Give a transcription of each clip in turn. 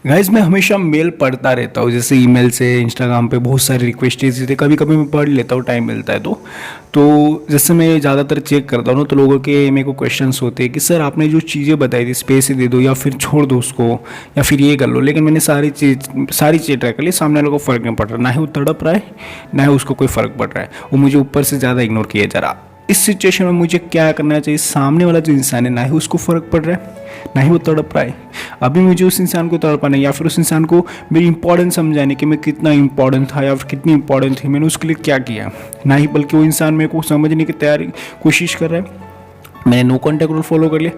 Guys मैं हमेशा mail पढ़ता रहता हूँ, जैसे ईमेल से इंस्टाग्राम पे बहुत सारी रिक्वेस्ट थे, कभी कभी मैं पढ़ लेता हूँ टाइम मिलता है तो जैसे मैं ज़्यादातर चेक करता हूँ ना, तो लोगों के मेरे को क्वेश्चंस होते हैं कि सर आपने जो चीज़ें बताई थी स्पेस दे दो या फिर छोड़ दो उसको या फिर ये कर लो। लेकिन मैंने सारी चीज़ ट्राई कर ली, सामने वालों को फ़र्क नहीं पड़ रहा, ना ही वो तड़प रहा है ना ही उसको कोई फ़र्क पड़ रहा है, वो मुझे ऊपर से ज़्यादा इग्नोर किया जा रहा। इस सिचुएशन में मुझे क्या करना चाहिए? सामने वाला जो इंसान है ना ही उसको फ़र्क पड़ रहा है ना ही वो तड़प रहा है, अभी मुझे उस इंसान को तड़पाना है या फिर उस इंसान को मेरी इंपॉर्टेंस समझाने कि मैं कितना इंपॉर्टेंट था या फिर कितनी इंपॉर्टेंट थी, मैंने उसके लिए क्या किया, ना ही बल्कि वो इंसान मेरे को समझने की तैयारी कोशिश कर रहा है। मैंने नो कॉन्टैक्ट रूल फॉलो कर लिया,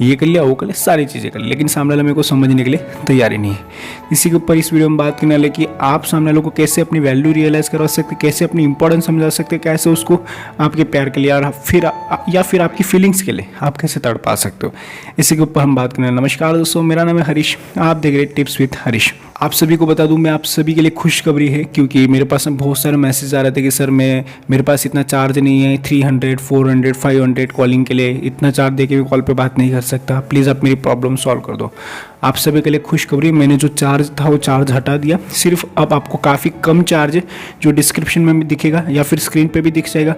ये कर लिया वो कर लिया, सारी चीज़ें कर ली, लेकिन सामने वाला मेरे को समझने के लिए तैयार ही नहीं है। इसी के ऊपर इस वीडियो में बात करने वाले कि आप सामने वालों को कैसे अपनी वैल्यू रियलाइज़ करवा सकते, कैसे अपनी इंपॉर्टेंस समझा सकते, कैसे उसको आपके प्यार के लिए और फिर आपकी फीलिंग्स के लिए आप कैसे तड़पा सकते हो, इसी के ऊपर हम बात करने वाले। नमस्कार दोस्तों, मेरा नाम है हरीश, आप देख रहे हैं टिप्स विद हरीश। आप सभी को बता दूं, मैं आप सभी के लिए खुशखबरी है, क्योंकि मेरे पास बहुत सारे मैसेज आ रहे थे कि सर मेरे पास इतना चार्ज नहीं है, 300 400 500 कॉलिंग के लिए इतना चार्ज दे के भी कॉल पे बात नहीं कर सकता, प्लीज़ आप मेरी प्रॉब्लम सॉल्व कर दो। आप सभी के लिए खुशखबरी, मैंने जो चार्ज था वो चार्ज हटा दिया, सिर्फ अब आपको काफ़ी कम चार्ज है, जो डिस्क्रिप्शन में भी दिखेगा या फिर स्क्रीन पे भी दिख जाएगा,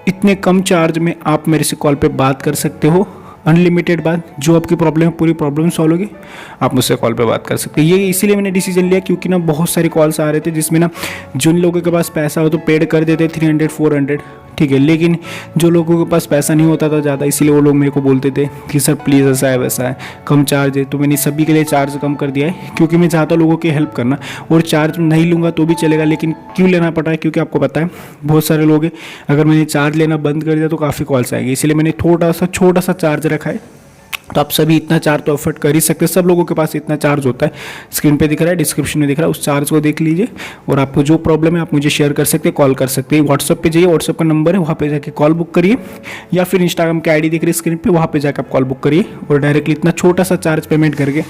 इतने कम चार्ज में आप मेरे से कॉल पे बात कर सकते हो, अनलिमिटेड बात। जो आपकी प्रॉब्लम है पूरी प्रॉब्लम सॉल्व होगी, आप मुझसे कॉल पे बात कर सकते हैं। ये इसीलिए मैंने डिसीजन लिया क्योंकि ना बहुत सारे कॉल्स आ रहे थे जिसमें ना जिन लोगों के पास पैसा हो तो पेड कर देते 300 400, ठीक है, लेकिन जो लोगों के पास पैसा नहीं होता था ज़्यादा, इसीलिए वो लोग मेरे को बोलते थे कि सर प्लीज़ ऐसा है वैसा है, कम चार्ज है। तो मैंने सभी के लिए चार्ज कम कर दिया है क्योंकि मैं चाहता हूँ लोगों की हेल्प करना, और चार्ज नहीं लूँगा तो भी चलेगा, लेकिन क्यों लेना पड़ रहा है? क्योंकि आपको पता है बहुत सारे लोग हैं, अगर मैंने चार्ज लेना बंद कर दिया तो काफ़ी कॉल्स आएंगे, इसलिए मैंने छोटा सा चार्ज रखा है। तो आप सभी इतना चार्ज तो अफोर्ड कर ही सकते हैं, सब लोगों के पास इतना चार्ज होता है, स्क्रीन पे दिख रहा है, डिस्क्रिप्शन में दिख रहा है, उस चार्ज को देख लीजिए और आपको जो प्रॉब्लम है आप मुझे शेयर कर सकते हैं, कॉल कर सकते हैं। व्हाट्सअप पे जाइए, व्हाट्सअप का नंबर है, वहाँ पे जाके कॉल बुक करिए, या फिर इंस्टाग्राम की आईडी दिख रही है स्क्रीन पे, वहाँ पे जाकर आप कॉल बुक करिए और डायरेक्टली इतना छोटा सा चार्ज पेमेंट करके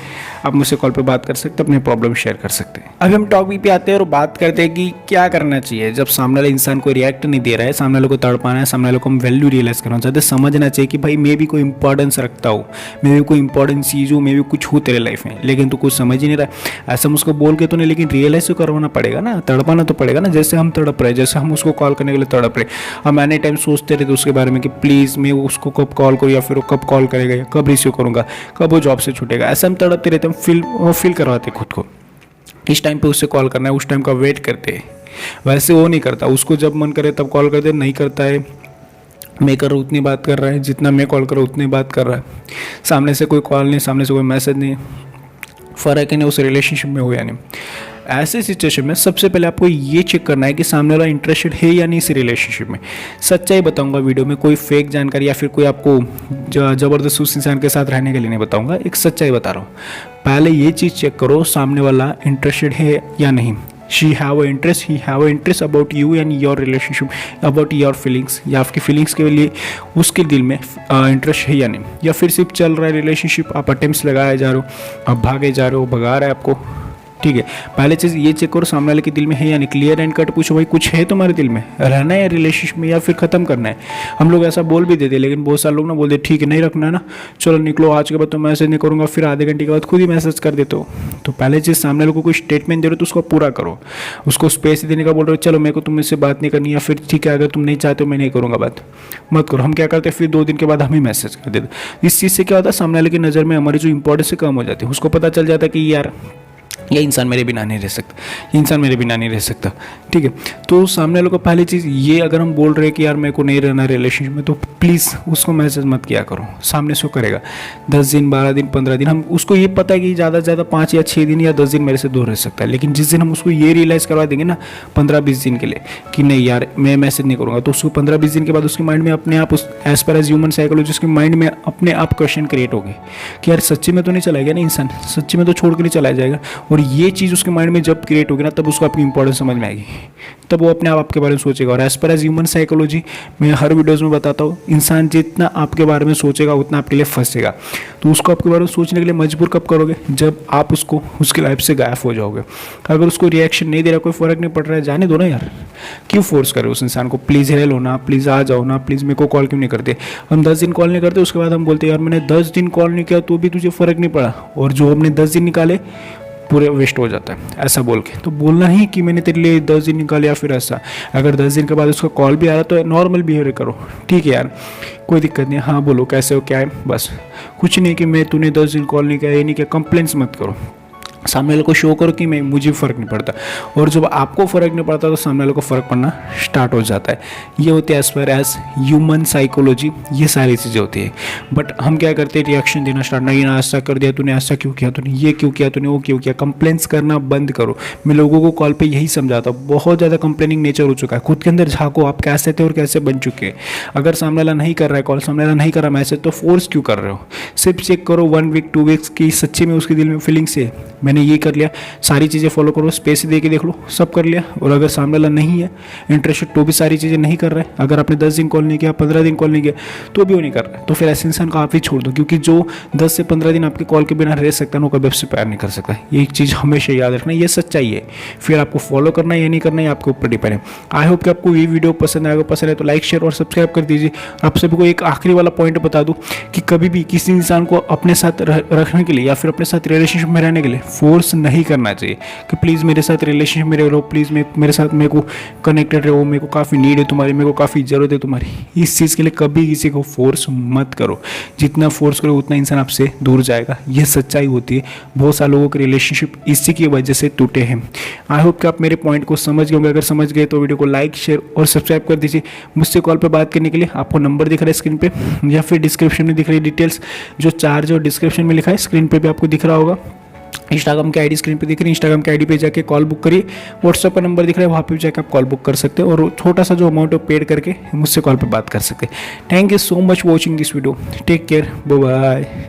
आप मुझसे कॉल पर बात कर सकते हैं, अपने प्रॉब्लम शेयर कर सकते हैं। अभी हम टॉपिक पे आते हैं और बात करते हैं कि क्या करना चाहिए जब सामने वाले इंसान को रिएक्ट नहीं दे रहा है, सामने वाले को तड़पाना है, सामने वाले को हम वैल्यू रियलाइज करना चाहते हैं, समझना चाहिए कि भाई मैं भी कोई इंपॉर्टेंस रखता हूँ, मैं भी कोई इंपॉर्टेंट चीज़ों में भी कुछ हो तेरे लाइफ में, लेकिन तू कुछ समझ ही नहीं रहा। ऐसा हम उसको बोल के तो नहीं, लेकिन रियलाइज तो करवाना पड़ेगा ना, तड़पाना तो पड़ेगा ना। जैसे हम तड़प रहे, जैसे हम उसको कॉल करने के लिए तड़प रहे, हम एनी टाइम सोचते रहते उसके बारे में कि प्लीज़ मैं उसको कब कॉल करूँ या फिर वो कब कॉल करेगा या कब रिसीव करूँगा, कब वो जॉब से छूटेगा, ऐसा हम तड़पते रहते, हम फील करवाते खुद को, इस टाइम पे उससे कॉल करना है, उस टाइम का वेट करते हैं। वैसे वो नहीं करता, उसको जब मन करे तब कॉल करते, नहीं करता है, मैं कर रहा हूँ उतनी बात कर रहा है, जितना मैं कॉल कर रहा हूँ उतनी बात कर रहा है, सामने से कोई कॉल नहीं, सामने से कोई मैसेज नहीं, फ़र्क है नहीं उस रिलेशनशिप में हो या नहीं। ऐसे सिचुएशन में सबसे पहले आपको ये चेक करना है कि सामने वाला इंटरेस्टेड है या नहीं इस रिलेशनशिप में। सच्चाई बताऊंगा वीडियो में, कोई फेक जानकारी या फिर कोई आपको ज़बरदस्त उस इंसान के साथ रहने के लिए नहीं बताऊंगा, एक सच्चाई बता रहा हूँ। पहले ये चीज़ चेक करो सामने वाला इंटरेस्टेड है या नहीं, she have a interest, he have a interest about you and your relationship, about your feelings, या आपकी फीलिंग्स के लिए उसके दिल में इंटरेस्ट है या नहीं, या फिर सिर्फ चल रहा है रिलेशनशिप, आप अटेम्प्ट्स लगाए जा रहे हो, आप भागे जा रहे हो, भगा रहा है आपको, ठीक है। पहले चीज़ ये चेक करो सामने वाले के दिल में है या नहीं, क्लियर एंड कट पूछो भाई कुछ है तुम्हारे दिल में, रहना है रिलेशनशिप में या फिर ख़त्म करना है। हम लोग ऐसा बोल भी देते, लेकिन बहुत सारे लोग ना बोलते ठीक है नहीं रखना है ना, चलो निकलो आज के बाद तो मैसेज नहीं करूँगा, फिर आधे घंटे के बाद खुद ही मैसेज कर देते हो। तो पहले चीज़ सामने वाले को कोई स्टेटमेंट दे रहे हो तो उसको पूरा करो, उसको स्पेस देने का बोल रहे हो, चलो मेरे को तुम मुझसे बात नहीं करनी, या फिर ठीक है अगर तुम नहीं चाहते हो मैं नहीं करूँगा बात, मत करो। हम क्या करते हैं फिर 2 दिन के बाद हम ही मैसेज कर देते। इस चीज़ से क्या होता है, सामने वाले की नज़र में हमारी जो इंपॉर्टेंस है कम हो जाती है, उसको पता चल जाता है कि यार ये इंसान मेरे बिना नहीं रह सकता, ये इंसान मेरे बिना नहीं रह सकता, ठीक है। तो सामने वालों को पहली चीज़ ये, अगर हम बोल रहे हैं कि यार मेरे को नहीं रहना रिलेशनशिप में, तो प्लीज़ उसको मैसेज मत किया करो, सामने से करेगा 10 दिन 12 दिन 15 दिन, हम उसको ये पता है कि ज़्यादा से ज़्यादा 5 या 6 दिन या 10 दिन मेरे से दूर रह सकता है, लेकिन जिस दिन हम उसको ये रियलाइज़ करवा देंगे ना 15-20 दिन के लिए कि नहीं यार मैं मैसेज नहीं करूँगा, तो उसको 15-20 दिन के बाद उसके माइंड में अपने आप as per as human psychology उसके माइंड में अपने आप क्वेश्चन क्रिएट हो गए कि यार सच्ची में तो नहीं चला गया ना इंसान, सच्ची में तो छोड़ के नहीं चला जाएगा। और ये चीज़ उसके माइंड में जब क्रिएट होगी ना, तब उसको आपकी इंपॉर्टेंस समझ में आएगी, तब वो अपने आप आपके बारे में सोचेगा। और as per as human psychology मैं हर वीडियोज़ में बताता हूँ, इंसान जितना आपके बारे में सोचेगा उतना आपके लिए फंसेगा। तो उसको आपके बारे में सोचने के लिए मजबूर कब करोगे, जब आप उसको उसकी लाइफ से गायब हो जाओगे। अगर उसको रिएक्शन नहीं दे रहा, कोई फ़र्क नहीं पड़ रहा है, जाने दो ना यार, क्यों फोर्स करे उस इंसान को, प्लीज़ हेल्प लो ना, प्लीज़ आ जाओ ना, प्लीज़ मेरे को कॉल क्यों नहीं करते। हम 10 दिन कॉल नहीं करते, उसके बाद हम बोलते यार मैंने 10 दिन कॉल नहीं किया तो भी तुझे फ़र्क नहीं पड़ा, और जो हमने 10 दिन निकाले पूरे वेस्ट हो जाता है, ऐसा बोल के। तो बोलना ही कि मैंने तेरे लिए 10 दिन निकाले या फिर ऐसा। अगर 10 दिन के बाद उसका कॉल भी आ रहा तो नॉर्मल बिहेवियर करो, ठीक है यार कोई दिक्कत नहीं, हाँ बोलो कैसे हो क्या है, बस कुछ नहीं कि मैं तूने 10 दिन कॉल नहीं किया, ये नहीं किया, कंप्लेंट्स मत करो। सामने वाले को शो करो कि मैं मुझे फ़र्क नहीं पड़ता, और जब आपको फ़र्क नहीं पड़ता तो सामने वाले को फ़र्क पड़ना स्टार्ट हो जाता है। ये होती है as per as human psychology, ये सारी चीज़ें होती है। बट हम क्या करते हैं, रिएक्शन देना स्टार्ट, नहीं ना ऐसा कर दिया तूने, ऐसा क्यों किया तूने, ये क्यों किया तूने, वो क्यों किया। कंप्लेंट्स करना बंद करो। मैं लोगों को कॉल पर यही समझाता हूँ, बहुत ज़्यादा कंप्लेनिंग नेचर हो चुका है। खुद के अंदर झाँको, आप कैसे थे और कैसे बन चुके हैं। अगर सामने वाला नहीं कर रहा है कॉल, सामने वाला नहीं कर रहा मैसेज, तो फोर्स क्यों कर रहे हो। सिर्फ चेक करो 1 वीक 2 वीक्स की सच्ची में उसके दिल में फीलिंग्स है, मैंने ये कर लिया, सारी चीज़ें फॉलो करो, स्पेस दे के देख लो, सब कर लिया। और अगर सामने वाला नहीं है इंटरेस्टेड तो भी सारी चीज़ें नहीं कर रहा है, अगर आपने 10 दिन कॉल नहीं किया, 15 दिन कॉल नहीं किया, तो भी वो नहीं कर रहा है, तो फिर ऐसे इंसान को आप ही छोड़ दो। क्योंकि जो 10 से 15 दिन आपके कॉल के बिना रह सकता है, वो कभी आपसे प्यार नहीं कर सकता। ये एक चीज़ हमेशा याद रखना, ये सच्चाई है। फिर आपको फॉलो करना है या नहीं करना है, आपके ऊपर डिपेंड है। आई होप कि आपको ये वीडियो पसंद आएगा, पसंद है तो लाइक शेयर और सब्सक्राइब कर दीजिए। आप सभी को एक आखिरी वाला पॉइंट बता दूं कि कभी भी किसी इंसान को अपने साथ रखने के लिए या फिर अपने साथ रिलेशनशिप में रहने के लिए फोर्स नहीं करना चाहिए कि प्लीज़ मेरे साथ रिलेशनशिप में रहो, प्लीज़ मेरे साथ मेरे को कनेक्टेड रहो, मेरे को काफ़ी नीड है तुम्हारी, मेरे को काफ़ी ज़रूरत है तुम्हारी। इस चीज़ के लिए कभी किसी को फोर्स मत करो। जितना फोर्स करो उतना इंसान आपसे दूर जाएगा, यह सच्चाई होती है। बहुत सारे लोगों के रिलेशनशिप इसी की वजह से टूटे हैं। आई होप कि आप मेरे पॉइंट को समझ गए होंगे। अगर समझ गए तो वीडियो को लाइक शेयर और सब्सक्राइब कर दीजिए। मुझसे कॉल पर बात करने के लिए आपको नंबर दिख रहा है स्क्रीन पे, या फिर डिस्क्रिप्शन में दिख रही डिटेल्स, जो चार्ज और डिस्क्रिप्शन में लिखा है स्क्रीन पे भी आपको दिख रहा होगा। इंस्टाग्राम की आईडी स्क्रीन पे दिख रही है, इंस्टाग्राम की आईडी पे जाके कॉल बुक करिए। व्हाट्सएप का नंबर दिख रहा है, वहाँ पे भी जाकर आप कॉल बुक कर सकते हो और छोटा सा जो अमाउंट है पेड करके मुझसे कॉल पे बात कर सकते हैं। Thank you so much watching this video, take care, bye bye.